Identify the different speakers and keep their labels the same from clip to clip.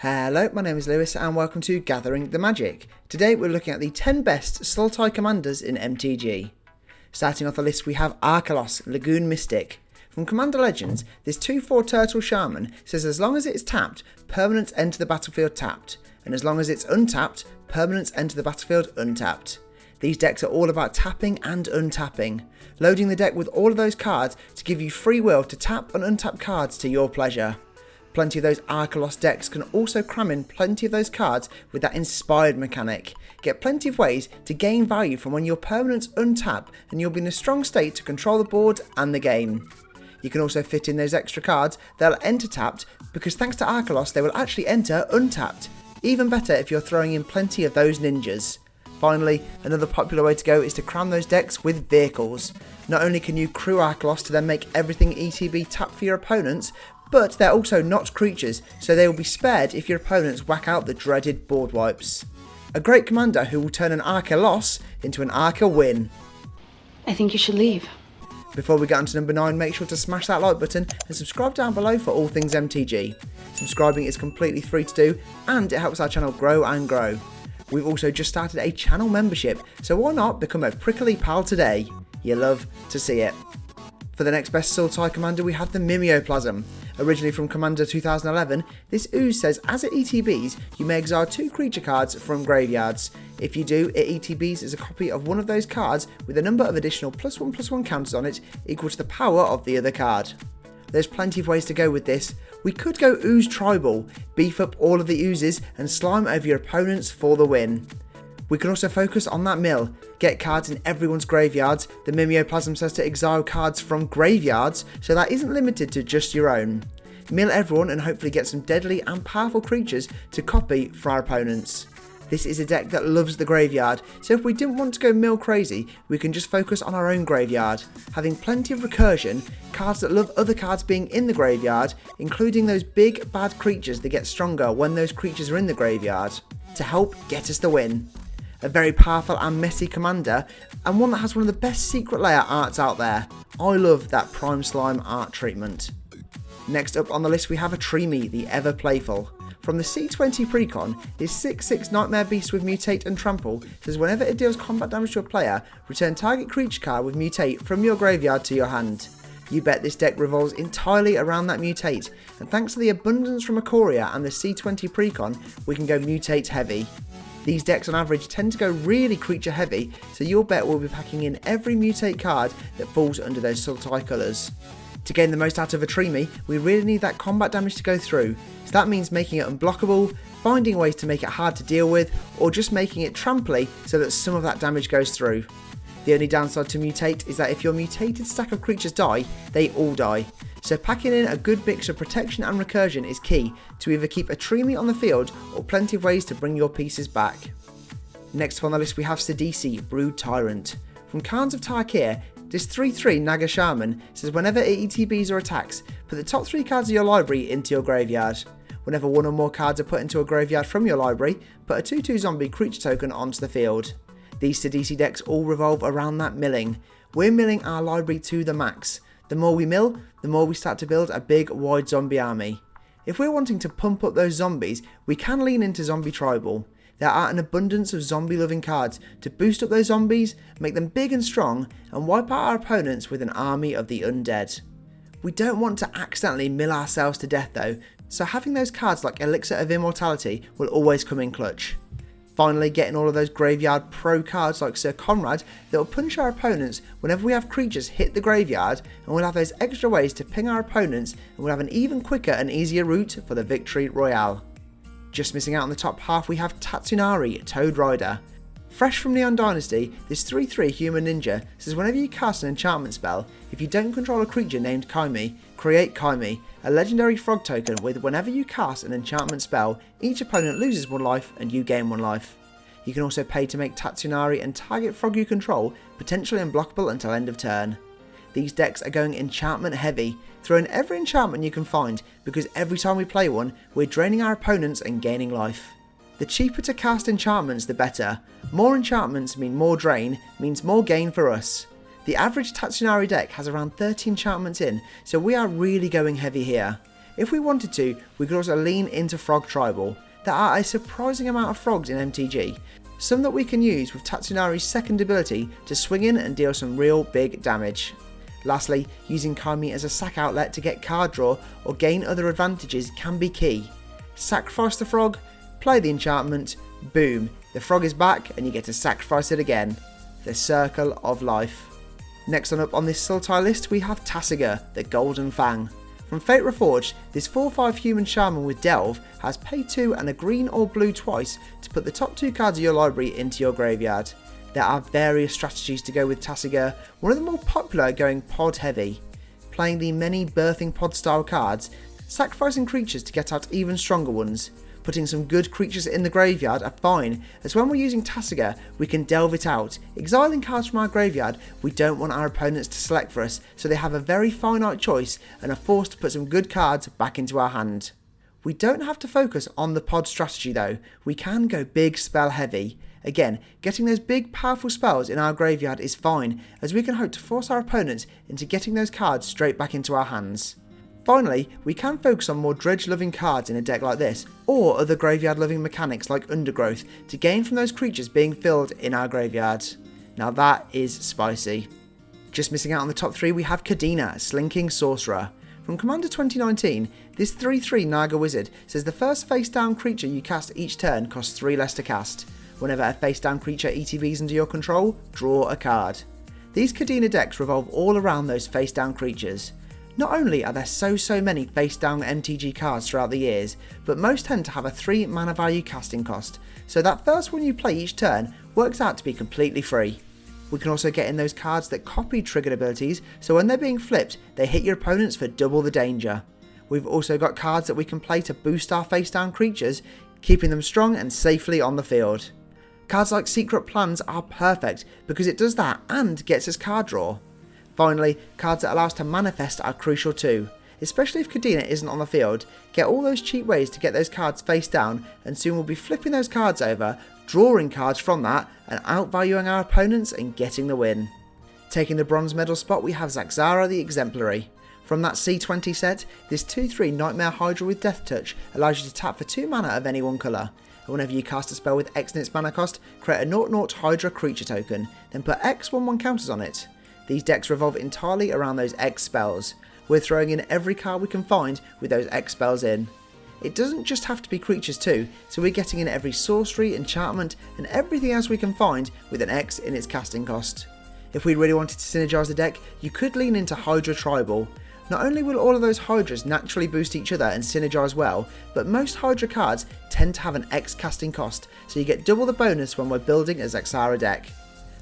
Speaker 1: Hello, my name is Lewis and welcome to Gathering the Magic. Today we're looking at the 10 best Sultai commanders in MTG. Starting off the list we have Arkelos, Lagoon Mystic. From Commander Legends, this 2/4 Turtle Shaman says as long as it's tapped, permanents enter the battlefield tapped, and as long as it's untapped, permanents enter the battlefield untapped. These decks are all about tapping and untapping, loading the deck with all of those cards to give you free will to tap and untap cards to your pleasure. Plenty of those Arkelos decks can also cram in plenty of those cards with that inspired mechanic. Get plenty of ways to gain value from when your permanents untap and you'll be in a strong state to control the board and the game. You can also fit in those extra cards that'll enter tapped because thanks to Arkelos they will actually enter untapped. Even better if you're throwing in plenty of those ninjas. Finally, another popular way to go is to cram those decks with vehicles. Not only can you crew Arkelos to then make everything ETB tap for your opponents, but they're also not creatures, so they will be spared if your opponents whack out the dreaded board wipes. A great commander who will turn an Arkelos into an Arke win.
Speaker 2: I think you should leave.
Speaker 1: Before we get on to number 9, make sure to smash that like button and subscribe down below for all things MTG. Subscribing is completely free to do and it helps our channel grow and grow. We've also just started a channel membership, so why not become a prickly pal today? You love to see it. For the next best Sultai commander we have the Mimeoplasm. Originally from Commander 2011, this ooze says as it ETBs, you may exile 2 creature cards from graveyards. If you do, it ETBs as a copy of one of those cards with a number of additional +1/+1 counters on it equal to the power of the other card. There's plenty of ways to go with this. We could go ooze tribal, beef up all of the oozes and slime over your opponents for the win. We can also focus on that mill, get cards in everyone's graveyards. The Mimeoplasm says to exile cards from graveyards, so that isn't limited to just your own. Mill everyone and hopefully get some deadly and powerful creatures to copy for our opponents. This is a deck that loves the graveyard, so if we didn't want to go mill crazy, we can just focus on our own graveyard, having plenty of recursion, cards that love other cards being in the graveyard, including those big bad creatures that get stronger when those creatures are in the graveyard, to help get us the win. A very powerful and messy commander, and one that has one of the best secret layer arts out there. I love that Prime Slime art treatment. Next up on the list we have Attribution, the Ever Playful. From the C20 Precon, this 6/6 Nightmare Beast with Mutate and Trample says whenever it deals combat damage to a player, return target creature card with Mutate from your graveyard to your hand. You bet this deck revolves entirely around that Mutate, and thanks to the abundance from Ikoria and the C20 Precon, we can go Mutate heavy. These decks on average tend to go really creature heavy, so your bet will be packing in every Mutate card that falls under those Sultai colours. To gain the most out of Attribution, we really need that combat damage to go through, so that means making it unblockable, finding ways to make it hard to deal with, or just making it tramply so that some of that damage goes through. The only downside to Mutate is that if your mutated stack of creatures die, they all die. So packing in a good mix of protection and recursion is key to either keep Attribution on the field or plenty of ways to bring your pieces back. Next up on the list we have Sadisi, Brood Tyrant. From Khans of Tarkir, this 3/3 Naga Shaman says whenever it ETBs or attacks, put the top 3 cards of your library into your graveyard. Whenever 1 or more cards are put into a graveyard from your library, put a 2/2 zombie creature token onto the field. These Sadisi decks all revolve around that milling. We're milling our library to the max. The more we mill, the more we start to build a big wide zombie army. If we're wanting to pump up those zombies, we can lean into zombie tribal. There are an abundance of zombie loving cards to boost up those zombies, make them big and strong, and wipe out our opponents with an army of the undead. We don't want to accidentally mill ourselves to death though, so having those cards like Elixir of Immortality will always come in clutch. Finally, getting all of those graveyard pro cards like Sir Conrad that will punish our opponents whenever we have creatures hit the graveyard, and we'll have those extra ways to ping our opponents and we'll have an even quicker and easier route for the victory royale. Just missing out on the top half we have Tatsunari, Toad Rider. Fresh from Neon Dynasty, this 3/3 human ninja says whenever you cast an enchantment spell, if you don't control a creature named Kaimi, create Kaimi, a legendary frog token with whenever you cast an enchantment spell, each opponent loses 1 life and you gain 1 life. You can also pay to make Tatsunari and target frog you control potentially unblockable until end of turn. These decks are going enchantment heavy, throw in every enchantment you can find because every time we play one, we're draining our opponents and gaining life. The cheaper to cast enchantments the better. More enchantments mean more drain, means more gain for us. The average Tatsunari deck has around 30 enchantments in, so we are really going heavy here. If we wanted to, we could also lean into Frog Tribal. There are a surprising amount of frogs in MTG, some that we can use with Tatsunari's second ability to swing in and deal some real big damage. Lastly, using Kaimi as a sack outlet to get card draw or gain other advantages can be key. Sacrifice the frog, play the enchantment, boom, the frog is back and you get to sacrifice it again. The circle of life. Next up on this Sultai list we have Tassiga, the Golden Fang. From Fate Reforged, this 4/5 human shaman with Delve has pay 2 and a green or blue twice to put the top 2 cards of your library into your graveyard. There are various strategies to go with Tassiga, one of the more popular going pod heavy. Playing the many birthing pod style cards, sacrificing creatures to get out even stronger ones. Putting some good creatures in the graveyard are fine, as when we're using Tassiga we can delve it out, exiling cards from our graveyard we don't want our opponents to select for us, so they have a very finite choice and are forced to put some good cards back into our hand. We don't have to focus on the pod strategy though, we can go big spell heavy. Again, getting those big powerful spells in our graveyard is fine, as we can hope to force our opponents into getting those cards straight back into our hands. Finally, we can focus on more dredge loving cards in a deck like this, or other graveyard loving mechanics like Undergrowth to gain from those creatures being filled in our graveyard. Now that is spicy. Just missing out on the top 3 we have Kadena, Slinking Sorcerer. From Commander 2019, this 3/3 Naga Wizard says the first face down creature you cast each turn costs 3 less to cast. Whenever a face down creature ETBs under your control, draw a card. These Kadena decks revolve all around those face down creatures. Not only are there so many face down MTG cards throughout the years, but most tend to have a 3 mana value casting cost, so that first one you play each turn works out to be completely free. We can also get in those cards that copy triggered abilities, so when they're being flipped, they hit your opponents for double the danger. We've also got cards that we can play to boost our face down creatures, keeping them strong and safely on the field. Cards like Secret Plans are perfect because it does that and gets us card draw. Finally, cards that allow us to manifest are crucial too, especially if Kadena isn't on the field. Get all those cheap ways to get those cards face down and soon we'll be flipping those cards over, drawing cards from that and outvaluing our opponents and getting the win. Taking the bronze medal spot we have Zaxara the Exemplary. From that C20 set, this 2/3 Nightmare Hydra with Death Touch allows you to tap for 2 mana of any one colour. And whenever you cast a spell with X in its mana cost, create a 0/0 Hydra creature token, then put X 1/1 counters on it. These decks revolve entirely around those X spells. We're throwing in every card we can find with those X spells in. It doesn't just have to be creatures too, so we're getting in every sorcery, enchantment and everything else we can find with an X in its casting cost. If we really wanted to synergise the deck, you could lean into Hydra Tribal. Not only will all of those Hydras naturally boost each other and synergise well, but most Hydra cards tend to have an X casting cost, so you get double the bonus when we're building a Zaxara deck.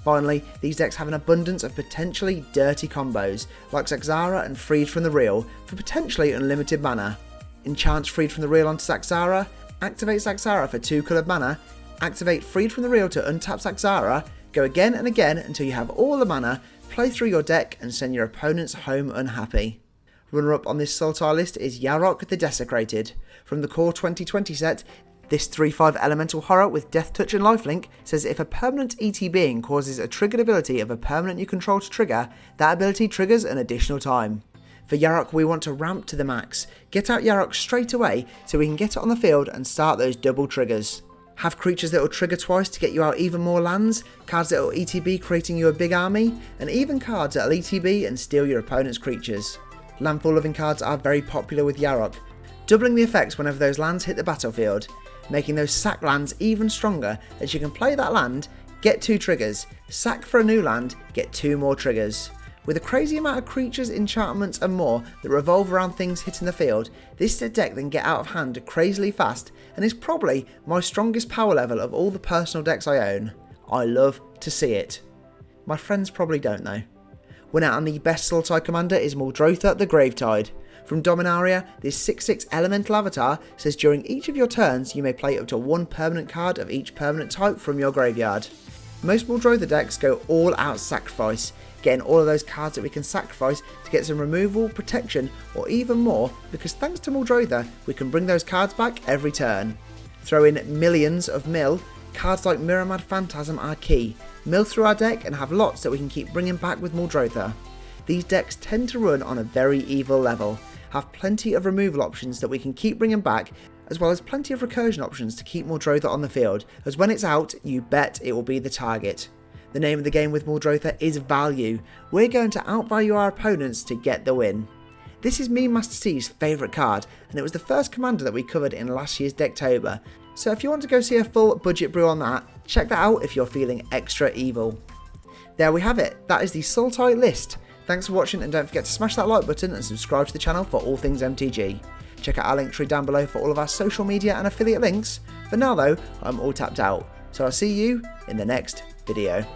Speaker 1: Finally, these decks have an abundance of potentially dirty combos, like Zaxara and Freed from the Real, for potentially unlimited mana. Enchant Freed from the Real onto Zaxara, activate Zaxara for 2 coloured mana, activate Freed from the Real to untap Zaxara, go again and again until you have all the mana, play through your deck and send your opponents home unhappy. Runner up on this Sultai list is Yarrow the Desecrated. From the core 2020 set, this 3/5 elemental horror with Death Touch and Lifelink says if a permanent ETBing causes a triggered ability of a permanent you control to trigger, that ability triggers an additional time. For Yarrow we want to ramp to the max, get out Yarrow straight away so we can get it on the field and start those double triggers. Have creatures that will trigger twice to get you out even more lands, cards that will ETB creating you a big army, and even cards that will ETB and steal your opponent's creatures. Landfall loving cards are very popular with Yarrow, doubling the effects whenever those lands hit the battlefield, making those sack lands even stronger as you can play that land, get 2 triggers, sack for a new land, get 2 more triggers. With a crazy amount of creatures, enchantments and more that revolve around things hitting the field, this deck then get out of hand crazily fast and is probably my strongest power level of all the personal decks I own. I love to see it. My friends probably don't though. Winner and the best Sultai commander is Muldrother the Gravetide. From Dominaria, this 6/6 elemental avatar says during each of your turns you may play up to 1 permanent card of each permanent type from your graveyard. Most Muldrother decks go all out sacrifice, getting all of those cards that we can sacrifice to get some removal, protection or even more, because thanks to Muldrother we can bring those cards back every turn. Throw in millions of mill, cards like Miramad Phantasm are key. Mill through our deck and have lots that we can keep bringing back with Muldrother. These decks tend to run on a very evil level, have plenty of removal options that we can keep bringing back, as well as plenty of recursion options to keep Muldrother on the field, as when it's out, you bet it will be the target. The name of the game with Muldrother is value. We're going to outvalue our opponents to get the win. This is me Master C's favourite card, and it was the first commander that we covered in last year's Decktober, so if you want to go see a full budget brew on that, check that out if you're feeling extra evil. There we have it, that is the Sultai list. Thanks for watching, and don't forget to smash that like button and subscribe to the channel for all things MTG. Check out our link tree down below for all of our social media and affiliate links. For now though, I'm all tapped out, so I'll see you in the next video.